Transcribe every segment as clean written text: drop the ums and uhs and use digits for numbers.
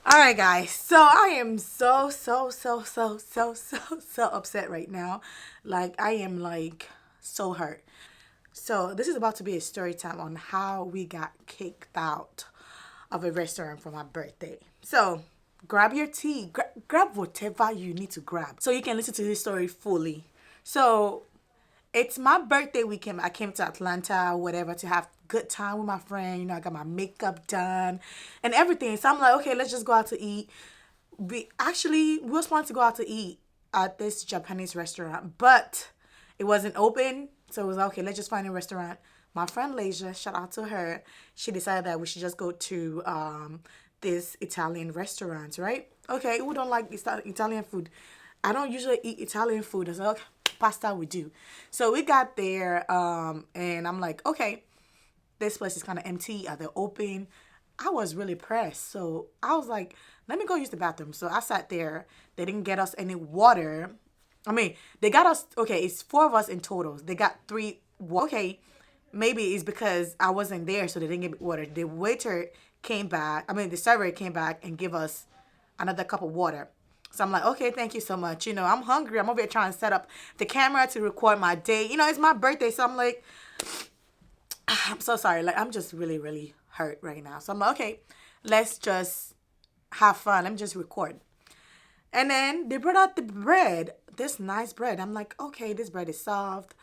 All right, guys. So I am so upset right now. Like I am like so hurt. So this is about to be a story time on how we got kicked out of a restaurant for my birthday. So grab your tea, grab whatever you need to grab, so you can listen to this story fully. So it's my birthday weekend. I came to Atlanta, whatever, to have good time with my friend. You know, I got my makeup done and everything. So I'm like, okay, let's just go out to eat. We were planning to go out to eat at this Japanese restaurant, but it wasn't open. So it was like, okay, let's just find a restaurant. My friend Leisha, shout out to her. She decided that we should just go to this Italian restaurant, right? Okay, who don't like Italian food? I don't usually eat Italian food. I said, okay, pasta we do. So we got there, and I'm like, okay, this place is kind of empty. Are they open? I was really pressed. So I was like, let me go use the bathroom. So I sat there. They didn't get us any water. I mean, they got us, okay, it's four of us in total. They got three. Okay, maybe it's because I wasn't there, so they didn't give me water. The waiter came back. I mean, the server came back and give us another cup of water. So I'm like, okay, thank you so much. You know, I'm hungry. I'm over here trying to set up the camera to record my day. You know, it's my birthday. So I'm like, I'm so sorry. Like, I'm just really, really hurt right now. So I'm like, okay, let's just have fun. Let me just record. And then they brought out the bread, this nice bread. I'm like, okay, this bread is soft.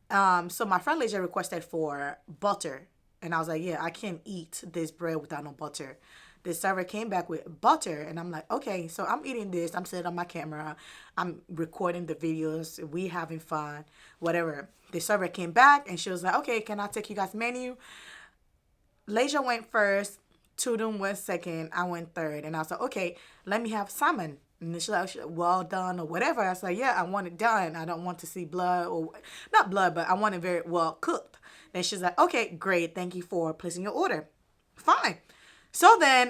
So my friend Leisha requested for butter. And I was like, yeah, I can't eat this bread without no butter. The server came back with butter, and I'm like, okay, so I'm eating this. I'm sitting on my camera. I'm recording the videos. We having fun, whatever. The server came back, and she was like, okay, can I take you guys' menu? Leisha went first. Tudum went second. I went third. And I was like, okay, let me have salmon. And she's like, well done or whatever. I was like, yeah, I want it done. I don't want to see blood or not blood, but I want it very well cooked. Then she's like, okay, great. Thank you for placing your order. Fine. So then,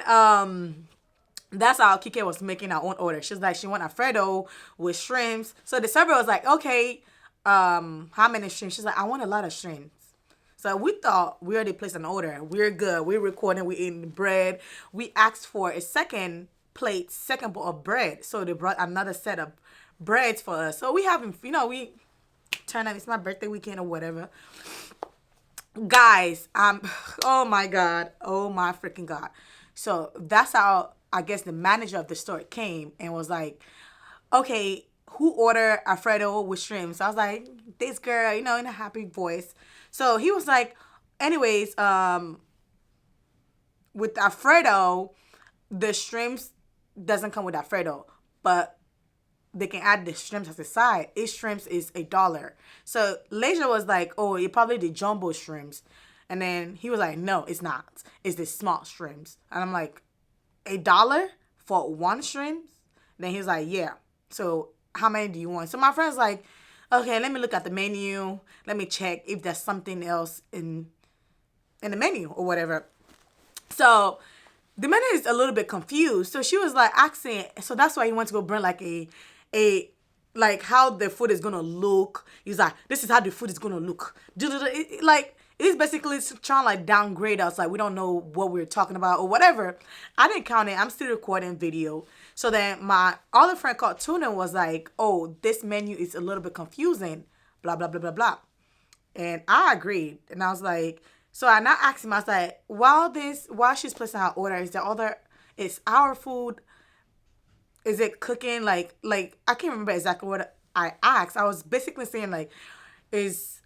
that's how Kike was making our own order. She's like, she want Alfredo with shrimps. So the server was like, okay, how many shrimps? She's like, I want a lot of shrimps. So we thought we already placed an order. We're good. We're recording. We're eating bread. We asked for a second plate, second bowl of bread. So they brought another set of breads for us. So we having, we turn up. It's my birthday weekend or whatever. Guys, oh my God. Oh my freaking God. So that's how I guess the manager of the store came and was like, okay, who ordered Alfredo with shrimp? So I was like, this girl, in a happy voice. So he was like, anyways, with Alfredo, the shrimps doesn't come with Alfredo, but they can add the shrimps as a side. Each shrimps is $1. So Leisure was like, oh, it probably the jumbo shrimps. And then he was like, no, it's not. It's the small shrimps. And I'm like, $1 for one shrimp? Then he was like, yeah. So how many do you want? So my friend's like, okay, let me look at the menu. Let me check if there's something else in the menu or whatever. So the manager is a little bit confused. So she was like asking, so that's why he wants to go bring like a like how the food is gonna look. He's like, this is how the food is gonna look. Like it's basically trying to like downgrade us. Like we don't know what we're talking about or whatever. I didn't count it. I'm still recording video. So then my other friend called Tuna was like, oh, this menu is a little bit confusing. Blah blah blah blah blah. And I agreed. And I was like, so I now asked him, I was like, while she's placing her order, is our food, is it cooking? Like I can't remember exactly what I asked. I was basically saying like, is,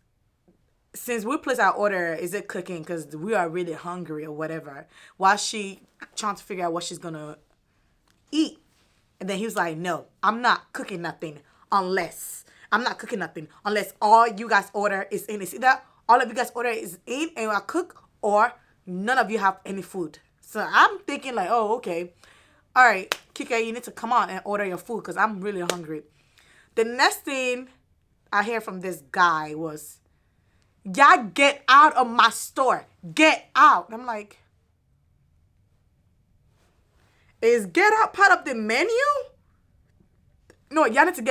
since we place our order, is it cooking? Because we are really hungry or whatever. While she trying to figure out what she's going to eat. And then he was like, no, I'm not cooking nothing unless all you guys order is in. It's either all of you guys order is in and I cook, or none of you have any food. So I'm thinking like, oh, okay. All right, Kike, you need to come on and order your food because I'm really hungry. The next thing I hear from this guy was, y'all get out of my store. Get out. And I'm like, is get out part of the menu? No, y'all need to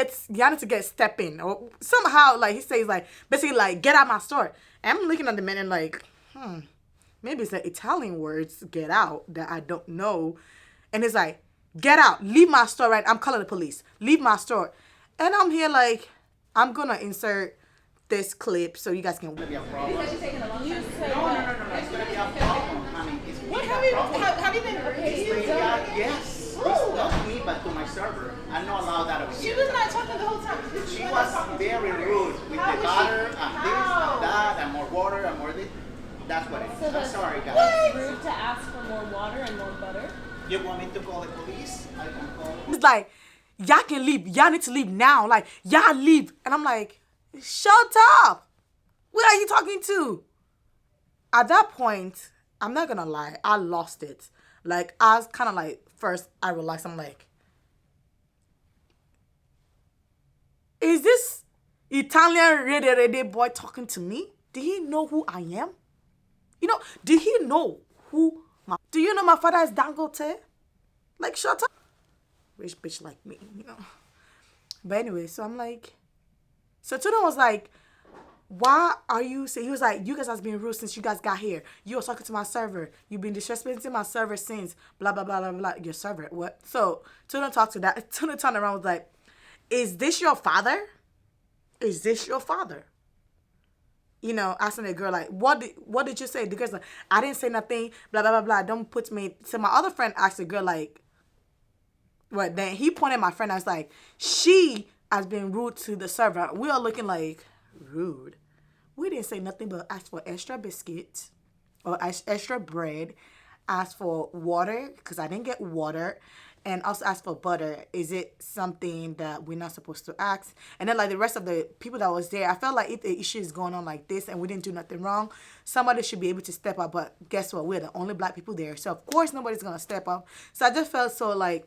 get step in or somehow like he says like basically like get out my store. And I'm looking at the menu like, maybe it's the Italian words get out that I don't know. And it's like, get out, leave my store, right? I'm calling the police. Leave my store. And I'm here like, I'm gonna insert this clip so you guys can. Be a problem. Because you're taking a long time. No. It's gonna be a problem, honey. It's What really a have you, problem. have you been It's rude? yes. It's not me, but to my server. I'm not allowed that over She here. was not talking the whole time. She was very rude with How the was daughter she? and this How? and that and more water and more this. That's what it is. So I'm that's sorry, guys. It's rude to ask for more water and more butter. You want me to call the police? I can call. It's like, y'all can leave. Y'all need to leave now. Like, y'all leave. And I'm like, shut up. What are you talking to? At that point, I'm not gonna lie, I lost it. Like, I was kind of like, first, I realized, I'm like, is this Italian rede boy talking to me? Did he know who I am? You know, did he know who do you know my father is Dangote? Like, shut up. Rich bitch like me, you know. But anyway, so I'm like, so Tuna was like, why are you saying, he was like, you guys has been rude since you guys got here. You was talking to my server. You've been disrespecting my server since blah, blah, blah, blah, blah. Your server, what? So Tuna talked to that. Tuna turned around and was like, is this your father? Is this your father? You know, asking the girl, like, what did you say? The girl's like, I didn't say nothing, blah, blah, blah, blah. Don't put me. So my other friend asked the girl, like, what? Then he pointed at my friend. I was like, she has been rude to the server. We are looking like, rude. We didn't say nothing but ask for extra biscuits or extra bread, ask for water because I didn't get water, and also ask for butter. Is it something that we're not supposed to ask? And then like the rest of the people that was there, I felt like if the issue is going on like this and we didn't do nothing wrong, somebody should be able to step up. But guess what? We're the only black people there. So of course nobody's going to step up. So I just felt so like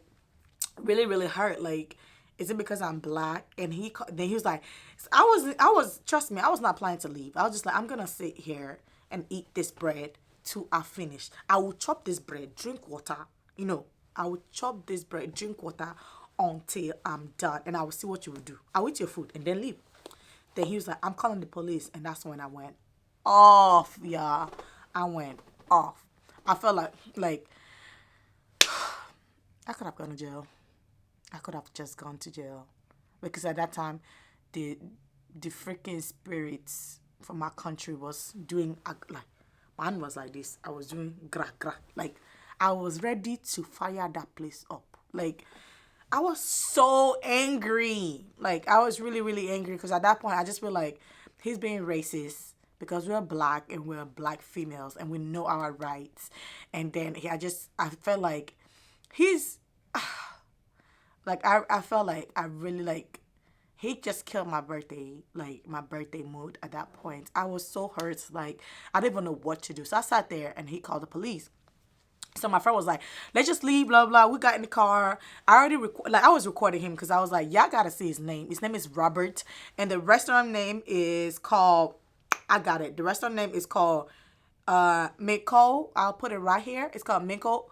really, really hurt. Like, is it because I'm black? And then he was like, trust me, I was not planning to leave. I was just like, I'm gonna sit here and eat this bread till I finish. I will chop this bread, drink water, you know, I will chop this bread, drink water until I'm done, and I will see what you will do. I'll eat your food and then leave. Then he was like, I'm calling the police, and that's when I went off, y'all. I went off. I felt like I could have gone to jail. I could have just gone to jail because at that time, the freaking spirits from my country was doing like, mine was like this. I was doing gra gra, like I was ready to fire that place up. Like I was so angry. Like I was really, really angry because at that point I just feel like he's being racist because we're black and we're black females and we know our rights. And then I felt like he's. Like, I felt like I really, like, he just killed my birthday, like, my birthday mood at that point. I was so hurt, like, I didn't even know what to do. So I sat there, and he called the police. So my friend was like, let's just leave, blah, blah. We got in the car. I was recording him because I was like, y'all got to see his name. His name is Robert, and the restaurant name is called, I got it. The restaurant name is called Minko. I'll put it right here. It's called Minko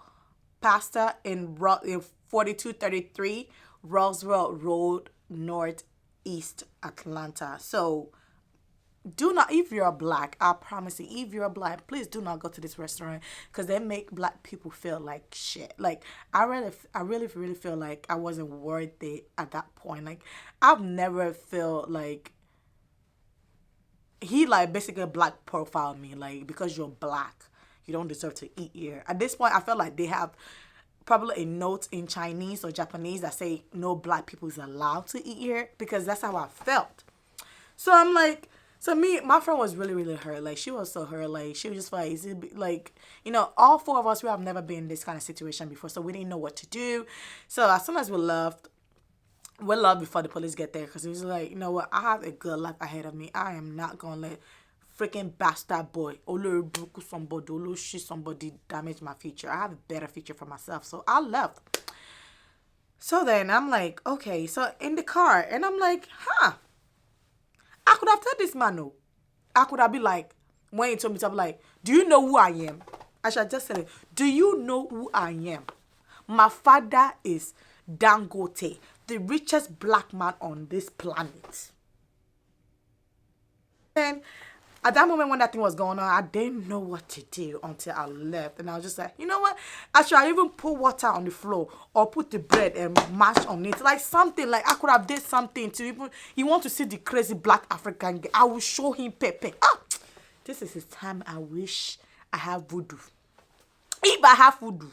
Pasta in 4233 Roswell Road, Northeast Atlanta. So do not, if you're black, I promise you, if you're black, please do not go to this restaurant because they make black people feel like shit. Like I really feel like I wasn't worth it at that point. Like I've never felt like he like basically black profiled me, like because you're black you don't deserve to eat here. At this point I felt like they have probably a note in Chinese or Japanese that say no black people is allowed to eat here because that's how I felt. So I'm like, so my friend was really, really hurt. Like she was so hurt. Like she was just like, is it like, you know, all four of us, we have never been in this kind of situation before. So we didn't know what to do. So as soon as we left before the police get there because it was like, you know what, I have a good life ahead of me. I am not going to let freaking bastard boy somebody damage my future. I have a better future for myself. So I left. So then I'm like, okay, so in the car, and I'm like, I could have told this man no. I could have been like, when he told me to, I'm like, do you know who I am? I should just say, do you know who I am? My father is Dangote, the richest black man on this planet. And At that moment when that thing was going on, I didn't know what to do until I left. And I was just like, you know what? Actually, I even put water on the floor or put the bread and mash on it. Like something, like I could have did something to even, you want to see the crazy black African guy. I will show him Pepe. This is his time. I wish I have voodoo. If I have voodoo,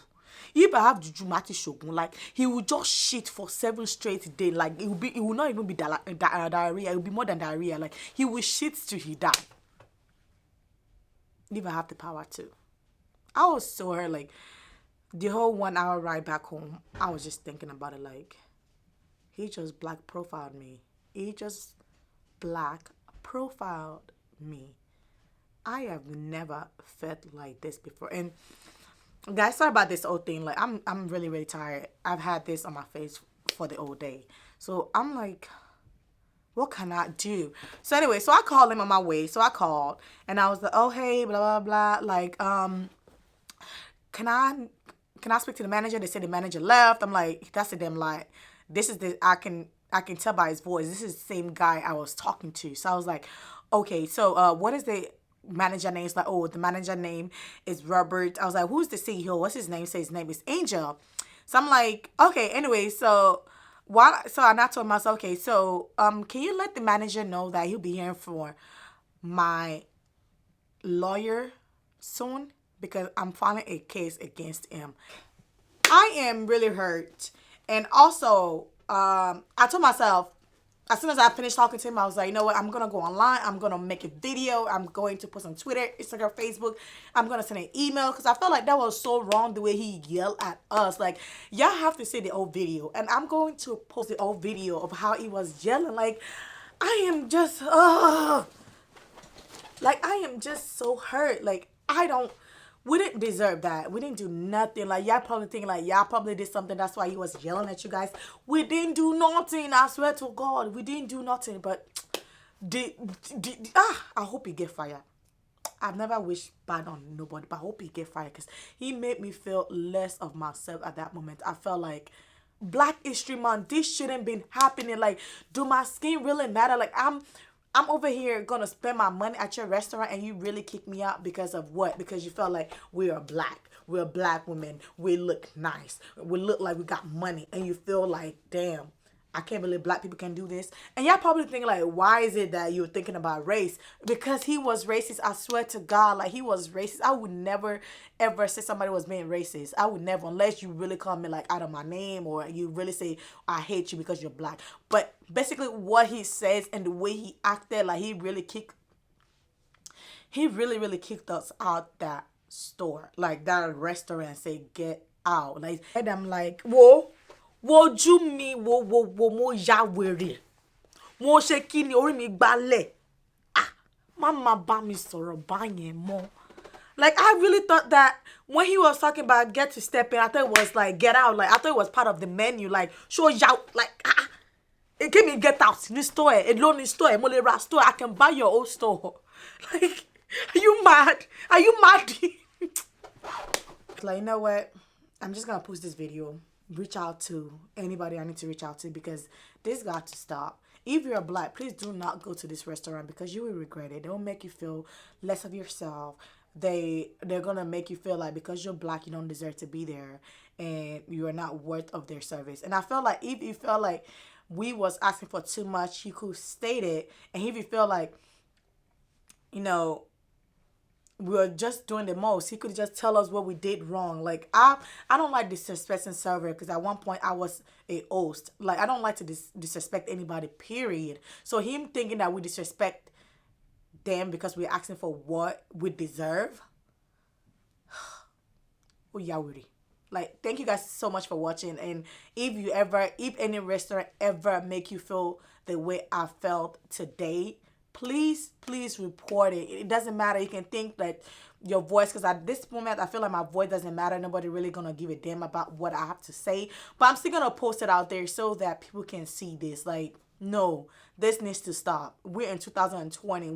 if I have Juju Mati Shogun, like he will just shit for 7 straight days. Like it will not even be diarrhea. It will be more than diarrhea. Like he will shit till he die. If I have the power to. I was so hurt. Like the whole 1 hour ride back home, I was just thinking about it. Like he just black profiled me. He just black profiled me. I have never felt like this before. And guys, sorry about this whole thing. Like I'm really, really tired. I've had this on my face for the whole day. So I'm like, what can I do? So anyway, so I called him on my way. So I called and I was like, oh hey, blah blah blah. Like, can I speak to the manager? They said the manager left. I'm like, that's a damn lie. This is the I can tell by his voice. This is the same guy I was talking to. So I was like, okay, so what is the manager name? It's like, oh, the manager name is Robert. I was like, who's the CEO? What's his name? Say his name is Angel. So I'm like, okay, anyway, so and I told myself, okay, so can you let the manager know that he'll be here for my lawyer soon? Because I'm filing a case against him. I am really hurt. And also, I told myself, as soon as I finished talking to him, I was like, you know what? I'm going to go online. I'm going to make a video. I'm going to post on Twitter, Instagram, Facebook. I'm going to send an email because I felt like that was so wrong the way he yelled at us. Like, y'all have to see the old video. And I'm going to post the old video of how he was yelling. Like, I am just, like, I am just so hurt. Like, we didn't deserve that. We didn't do nothing. Like, y'all probably thinking, like, y'all probably did something. That's why he was yelling at you guys. We didn't do nothing. I swear to God. We didn't do nothing. But, I hope he get fired. I've never wished bad on nobody, but I hope he get fired. Because he made me feel less of myself at that moment. I felt like, Black History Month, this shouldn't been happening. Like, do my skin really matter? Like, I'm over here gonna spend my money at your restaurant and you really kick me out because of what? Because you felt like we are black. We're black women. We look nice. We look like we got money. And you feel like, damn, I can't believe black people can do this. And y'all probably think like, why is it that you're thinking about race? Because he was racist. I swear to God, like he was racist. I would never ever say somebody was being racist. I would never, unless you really call me like out of my name or you really say I hate you because you're black. But basically what he says and the way he acted, like he really kicked us out that store, like that restaurant. Say get out. Like, and I'm like, whoa. Wojú mi wo mo ya wèrè mo ṣe kíni orí mi gbálẹ̀ má bá mi sọ̀rọ̀ báyẹn mọ́. Like I really thought that when he was talking about get to step in, I thought it was like get out. Like I thought it was part of the menu. Like show ya like it gave me get out in the store. Alone in store, mo lè ra store. I can buy your own store. Like are you mad? Are you mad? Like you know what? I'm just gonna post this video. Reach out to anybody I need to reach out to because this got to stop. If you're black, please do not go to this restaurant because you will regret it. They'll make you feel less of yourself. They're gonna make you feel like because you're black you don't deserve to be there and you are not worth of their service. And I felt like if you felt like we was asking for too much, he could state it. And if you feel like, you know, we were just doing the most, he could just tell us what we did wrong. Like I don't like disrespecting server because at one point I was a host. Like I don't like to disrespect anybody, period. So him thinking that we disrespect them because we're asking for what we deserve. Oh yeah, really. Like thank you guys so much for watching. And if any restaurant ever make you feel the way I felt today, please report it. It doesn't matter. You can think that your voice, because at this moment I feel like my voice doesn't matter. Nobody really gonna give a damn about what I have to say, but I'm still gonna post it out there so that people can see this. Like no, this needs to stop. We're in 2020.